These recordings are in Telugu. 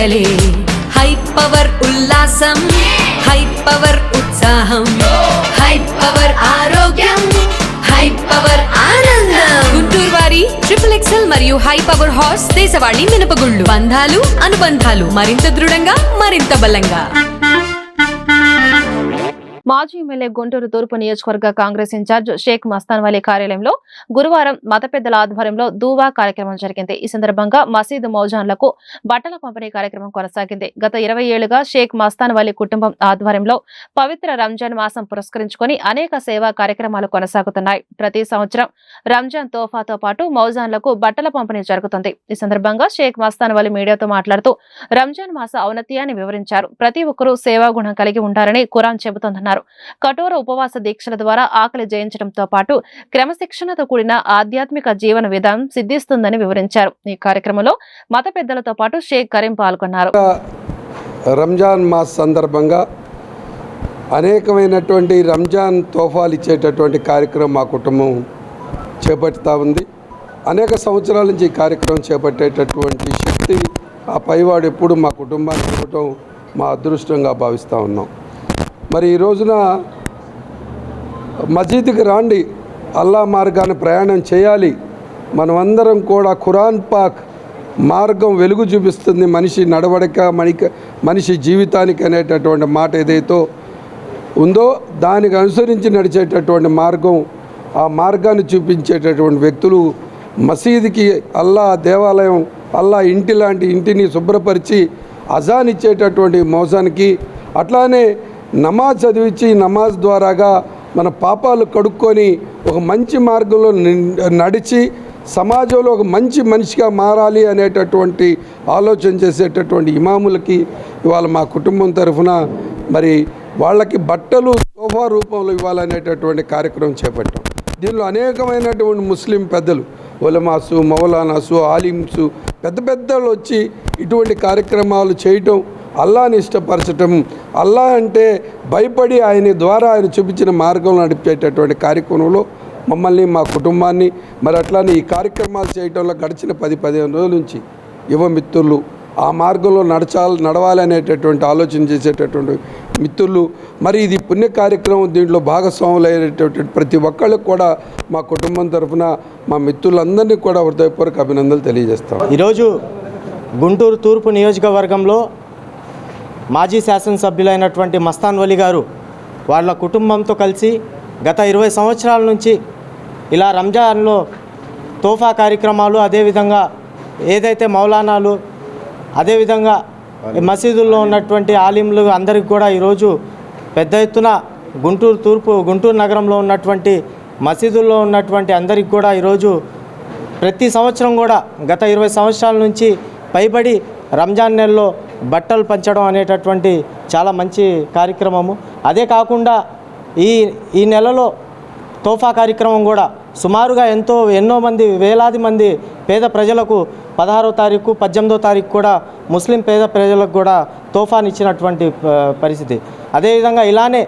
పండగలే హై పవర్ ఉల్లాసం హై పవర్ ఉత్సాహం హై పవర్ ఆరోగ్యం హై పవర్ ఆనందం గుంటూరు వారి XXL మరియు హై పవర్ హార్స్ దేశవాళీ మినపగుళ్ళు బంధాలు అనుబంధాలు మరింత దృఢంగా మరింత బలంగా. మాజీ ఎమ్మెల్యే గుంటూరు తూర్పు నియోజకవర్గ కాంగ్రెస్ ఇన్ఛార్జ్ షేక్ మస్తాన్ వలీ కార్యాలయంలో గురువారం మత పెద్దల ఆధ్వర్యంలో దూవా కార్యక్రమం జరిగింది. ఈ సందర్భంగా మసీదు మౌజాన్లకు బట్టల పంపిణీ కార్యక్రమం కొనసాగింది. గత 20 ఏళ్లుగా షేక్ మస్తాన్ వలీ కుటుంబం ఆధ్వర్యంలో పవిత్ర రంజాన్ మాసం పురస్కరించుకొని అనేక సేవా కార్యక్రమాలు కొనసాగుతున్నాయి. ప్రతి సంవత్సరం రంజాన్ తోఫాతో పాటు మౌజాన్లకు బట్టల పంపిణీ జరుగుతుంది. ఈ సందర్భంగా షేక్ మస్తాన్ వలీ మీడియాతో మాట్లాడుతూ రంజాన్ మాస ఔన్నత్యాన్ని వివరించారు. ప్రతి ఒక్కరూ సేవా గుణం కలిగి ఉంటారని ఖురాన్ చెబుతోందన్నారు. కఠోర ఉపవాస దీక్షల ద్వారా ఆకలి జయించడంతో పాటు క్రమశిక్షణతో కూడిన ఆధ్యాత్మిక జీవన విధానం సిద్ధిస్తుందని వివరించారు. ఈ కార్యక్రమంలో మత పెద్దలతో పాటు షేక్ కరీం పాల్గొన్నారు. రంజాన్ మాస్ సందర్భంగా అనేకమైనటువంటి రంజాన్ తోఫాలు ఇచ్చేటటువంటి కార్యక్రమం మా కుటుంబం చేపడుతూ ఉంది. అనేక సంవత్సరాల నుంచి ఈ కార్యక్రమం చేపట్టేటటువంటి శక్తి ఆ పైవాడు ఎప్పుడు మా కుటుంబానికి ఇవ్వటం మా అదృష్టంగా భావిస్తూ ఉన్నాం. మరి ఈ రోజున మసీదుకి రాండి, అల్లా మార్గాన్ని ప్రయాణం చేయాలి. మనమందరం కూడా ఖురాన్ పాక్ మార్గం వెలుగు చూపిస్తుంది మనిషి నడవడిక మనిషి జీవితానికి అనేటటువంటి మాట ఏదైతే ఉందో దానికి అనుసరించి నడిచేటటువంటి మార్గం, ఆ మార్గాన్ని చూపించేటటువంటి వ్యక్తులు మసీదుకి, అల్లా దేవాలయం, అల్లా ఇంటి లాంటి ఇంటిని శుభ్రపరిచి అజాన్ ఇచ్చేటటువంటి మోసానికి, అట్లానే నమాజ్ చదివించి నమాజ్ ద్వారాగా మన పాపాలు కడుక్కొని ఒక మంచి మార్గంలో నడిచి సమాజంలో ఒక మంచి మనిషిగా మారాలి అనేటటువంటి ఆలోచన చేసేటటువంటి ఇమాములకి ఇవాళ మా కుటుంబం తరఫున మరి వాళ్ళకి బట్టలు తోఫా రూపంలో ఇవ్వాలనేటటువంటి కార్యక్రమం చేపట్టాం. దీనిలో అనేకమైనటువంటి ముస్లిం పెద్దలు, ఉలమాసు, మౌలానాసు, ఆలిమ్సు, పెద్ద పెద్దలు వచ్చి ఇటువంటి కార్యక్రమాలు చేయటం, అల్లాని ఇష్టపరచటం, అల్లా అంటే భయపడి ఆయన ద్వారా ఆయన చూపించిన మార్గంలో నడిపేటటువంటి కార్యక్రమంలో మమ్మల్ని, మా కుటుంబాన్ని, మరి అట్లానే ఈ కార్యక్రమాలు చేయటంలో గడిచిన 10-15 రోజుల నుంచి యువ మిత్రులు ఆ మార్గంలో నడవాలి అనేటటువంటి ఆలోచన చేసేటటువంటి మిత్రులు, మరి ఇది పుణ్య కార్యక్రమం, దీంట్లో భాగస్వాములు అయినటువంటి ప్రతి ఒక్కళ్ళకు కూడా మా కుటుంబం తరఫున మా మిత్రులందరినీ కూడా హృదయపూర్వక అభినందనలు తెలియజేస్తాం. ఈరోజు గుంటూరు తూర్పు నియోజకవర్గంలో మాజీ శాసనసభ్యులైనటువంటి మస్తాన్ వలీ గారు వాళ్ళ కుటుంబంతో కలిసి గత 20 సంవత్సరాల నుంచి ఇలా రంజాన్లో తోఫా కార్యక్రమాలు, అదేవిధంగా ఏదైతే మౌలానాలు, అదేవిధంగా మసీదుల్లో ఉన్నటువంటి ఆలింలు అందరికీ కూడా ఈరోజు పెద్ద ఎత్తున గుంటూరు నగరంలో ఉన్నటువంటి మసీదుల్లో ఉన్నటువంటి అందరికీ కూడా ఈరోజు ప్రతి సంవత్సరం కూడా గత 20 సంవత్సరాల నుంచి పైబడి రంజాన్ నెలలో బట్టలు పంచడం అనేటటువంటి చాలా మంచి కార్యక్రమము. అదే కాకుండా ఈ నెలలో తోఫా కార్యక్రమం కూడా సుమారుగా ఎన్నో మంది, వేలాది మంది పేద ప్రజలకు 16వ తారీఖు 18వ తారీఖు కూడా ముస్లిం పేద ప్రజలకు కూడా తోఫాని ఇచ్చినటువంటి పరిస్థితి. అదేవిధంగా ఇలానే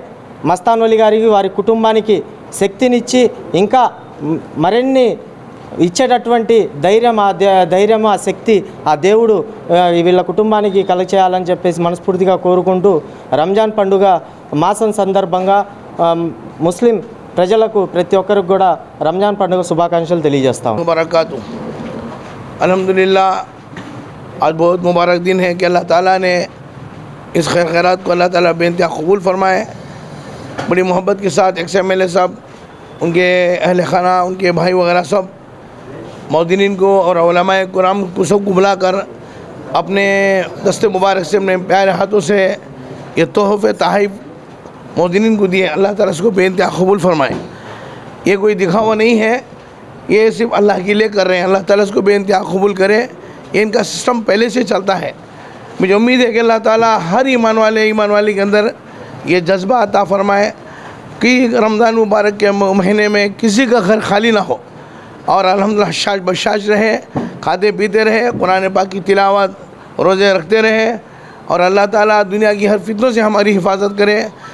మస్తాన్ వలీ గారికి, వారి కుటుంబానికి శక్తినిచ్చి ఇంకా మరిన్ని ఇచ్చేటటువంటి ధైర్యం, ఆ శక్తి ఆ దేవుడు వీళ్ళ కుటుంబానికి కలగచేయాలని చెప్పేసి మనస్ఫూర్తిగా కోరుకుంటూ రంజాన్ పండుగ మాసం సందర్భంగా ముస్లిం ప్రజలకు ప్రతి ఒక్కరికి కూడా రంజాన్ పండుగ శుభాకాంక్షలు తెలియజేస్తాం. मुबारकातु अल्हम्दुलिल्लाह, आज बहुत मुबारक दिन है कि अल्लाह ताला ने इस खैरात को अल्लाह ताला बेइंतहा कबूल फरमाए. बड़ी मोहब्बत के साथ XMLA साहब, उनके अहल खाना, उनके भाई वगैरह सब मौदीनीन को और उलमाए कुराम को सबको बुलाकर अपने दस्ते मुबारक से अपने प्यारे हाथों से ये तोहफ़े तोहफ़े मौदीनीन को दिए. अल्लाह ताला इसको बेइंतहा कबूल फरमाए. ये कोई दिखावा नहीं है, ये सिर्फ अल्लाह के लिए कर रहे हैं. अल्लाह ताला इसको बेइंतहा कबूल करे. ये इनका सिस्टम पहले से चलता है. मुझे उम्मीद है कि अल्लाह ताला हर ईमान वाले के अंदर ये जज्बा अता फरमाए कि रमज़ान मुबारक के महीने में किसी का घर खाली ना हो और अल्हम्दुलिल्लाह शाज बशाज रहे, खाते पीते रहे, कुरान पाक की तिलावत, रोज़े रखते रहे और अल्लाह ताला दुनिया की हर फितनों से हमारी हिफाजत करे.